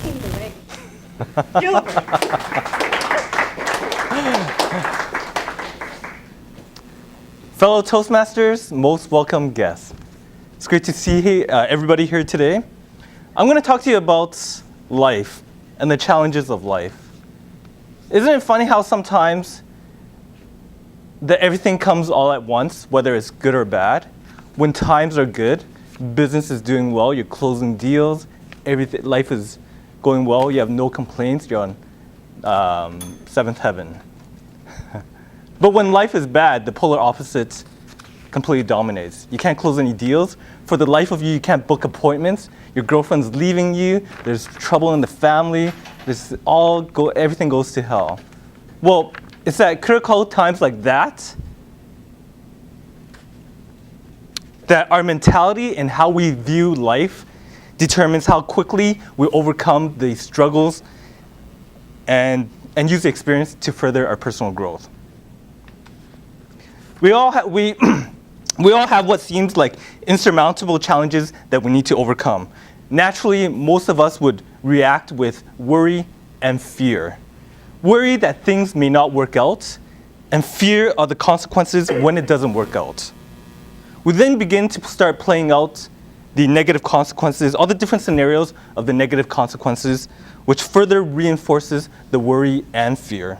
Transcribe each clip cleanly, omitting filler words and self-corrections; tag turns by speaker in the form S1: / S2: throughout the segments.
S1: rocking the ring. Gilbert.
S2: Fellow Toastmasters, most welcome guests. It's great to see everybody here today. I'm going to talk to you about life and the challenges of life. Isn't it funny how sometimes that everything comes all at once, whether it's good or bad? When times are good, business is doing well, you're closing deals, everything, life is going well, you have no complaints, you're on seventh heaven. But when life is bad, the polar opposite completely dominates. You can't close any deals. For the life of you, you can't book appointments. Your girlfriend's leaving you. There's trouble in the family. Everything goes to hell. Well, it's at critical times like that that our mentality and how we view life determines how quickly we overcome the struggles and use the experience to further our personal growth. We all have what seems like insurmountable challenges that we need to overcome. Naturally, most of us would react with worry and fear. Worry that things may not work out, and fear of the consequences when it doesn't work out. We then begin to start playing out the negative consequences, all the different scenarios of the negative consequences, which further reinforces the worry and fear.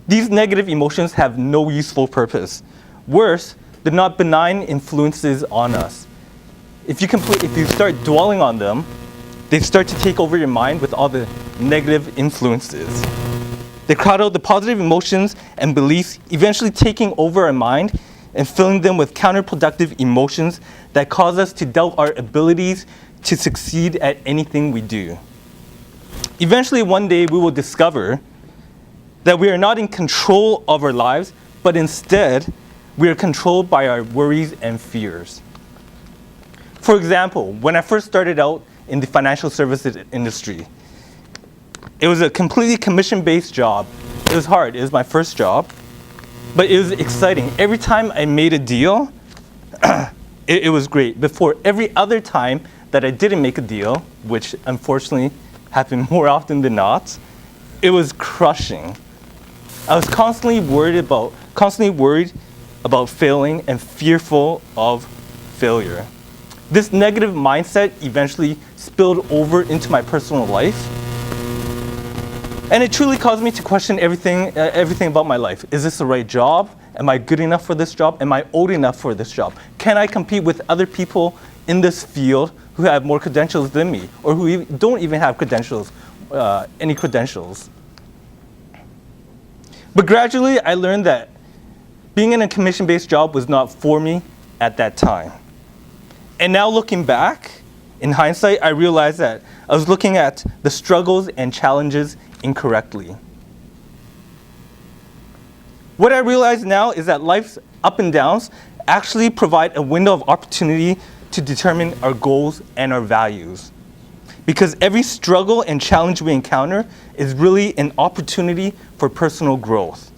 S2: These negative emotions have no useful purpose. Worse, they're not benign influences on us. If you start dwelling on them, they start to take over your mind with all the negative influences. They crowd out the positive emotions and beliefs, eventually taking over our mind and filling them with counterproductive emotions that cause us to doubt our abilities to succeed at anything we do. Eventually, one day, we will discover that we are not in control of our lives, but instead, we are controlled by our worries and fears. For example, when I first started out in the financial services industry, it was a completely commission-based job. It was hard. It was my first job, but it was exciting. Every time I made a deal, it was great. Before every other time that I didn't make a deal, which unfortunately happened more often than not, it was crushing. I was constantly worried about failing and fearful of failure. This negative mindset eventually spilled over into my personal life, and it truly caused me to question everything about my life. Is this the right job? Am I good enough for this job? Am I old enough for this job? Can I compete with other people in this field who have more credentials than me, or who don't even have any credentials? But gradually, I learned that being in a commission-based job was not for me at that time. And now looking back, in hindsight, I realized that I was looking at the struggles and challenges incorrectly. What I realize now is that life's up and downs actually provide a window of opportunity to determine our goals and our values. Because every struggle and challenge we encounter is really an opportunity for personal growth.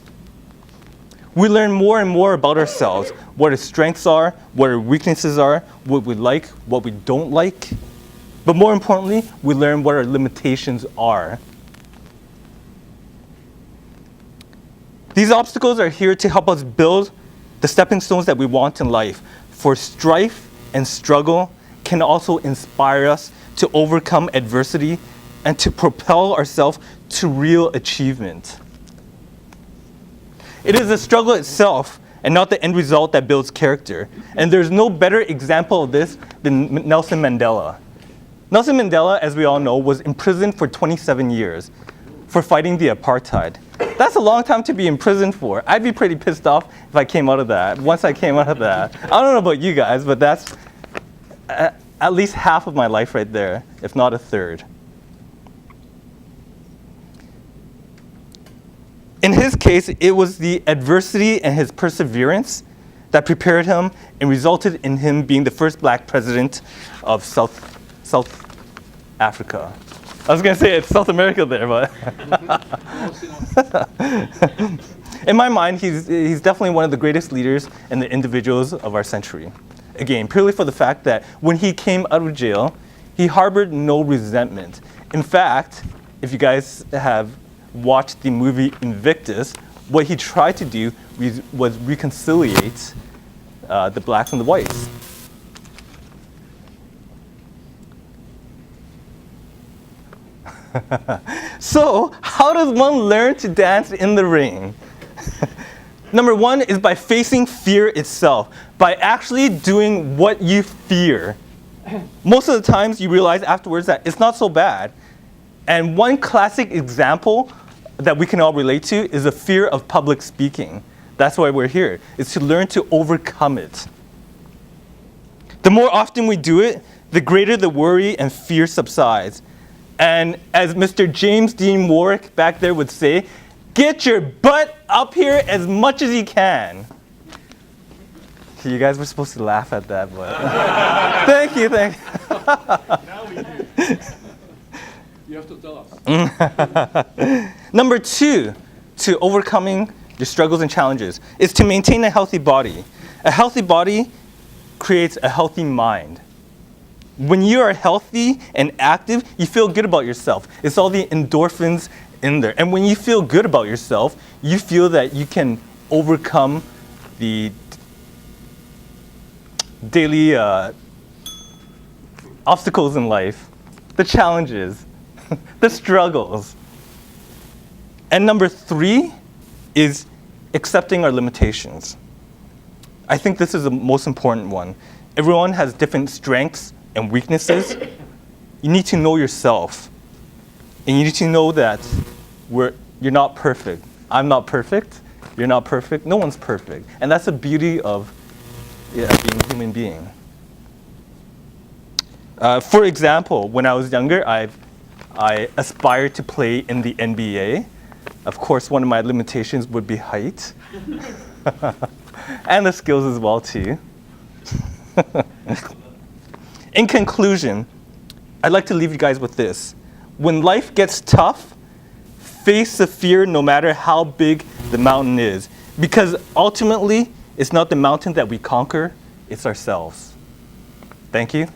S2: We learn more and more about ourselves, what our strengths are, what our weaknesses are, what we like, what we don't like. But more importantly, we learn what our limitations are. These obstacles are here to help us build the stepping stones that we want in life. For strife and struggle can also inspire us to overcome adversity and to propel ourselves to real achievement. It is the struggle itself and not the end result that builds character. And there's no better example of this than Nelson Mandela. Nelson Mandela, as we all know, was imprisoned for 27 years for fighting the apartheid. That's a long time to be imprisoned for. I'd be pretty pissed off if I came out of that, once I came out of that. I don't know about you guys, but that's at least half of my life right there, if not a third. In his case, it was the adversity and his perseverance that prepared him and resulted in him being the first black president of South Africa. I was going to say it's South America there, but in my mind, he's definitely one of the greatest leaders and the individuals of our century. Again, purely for the fact that when he came out of jail, He harbored no resentment. In fact, if you guys have watched the movie Invictus, what he tried to do was reconciliate the blacks and the whites. So, how does one learn to dance in the ring? Number one is by facing fear itself, by actually doing what you fear. Most of the times you realize afterwards that it's not so bad. And one classic example that we can all relate to is the fear of public speaking. That's why we're here, is to learn to overcome it. The more often we do it, the greater the worry and fear subsides. And as Mr. James Dean Warwick back there would say, get your butt up here as much as you can. You guys were supposed to laugh at that, but thank you.
S3: Now we do. You have to tell us.
S2: Number two, to overcoming your struggles and challenges, is to maintain a healthy body. A healthy body creates a healthy mind. When you are healthy and active, you feel good about yourself. It's all the endorphins in there. And when you feel good about yourself, you feel that you can overcome the daily obstacles in life, the challenges, the struggles. And number three is accepting our limitations. I think this is the most important one. Everyone has different strengths and weaknesses. You need to know yourself. And you need to know that you're not perfect. I'm not perfect. You're not perfect. No one's perfect. And that's the beauty of being a human being. For example, when I was younger, I aspired to play in the NBA. Of course, one of my limitations would be height. And the skills as well, too. In conclusion, I'd like to leave you guys with this. When life gets tough, face the fear no matter how big the mountain is. Because ultimately, it's not the mountain that we conquer, it's ourselves. Thank you.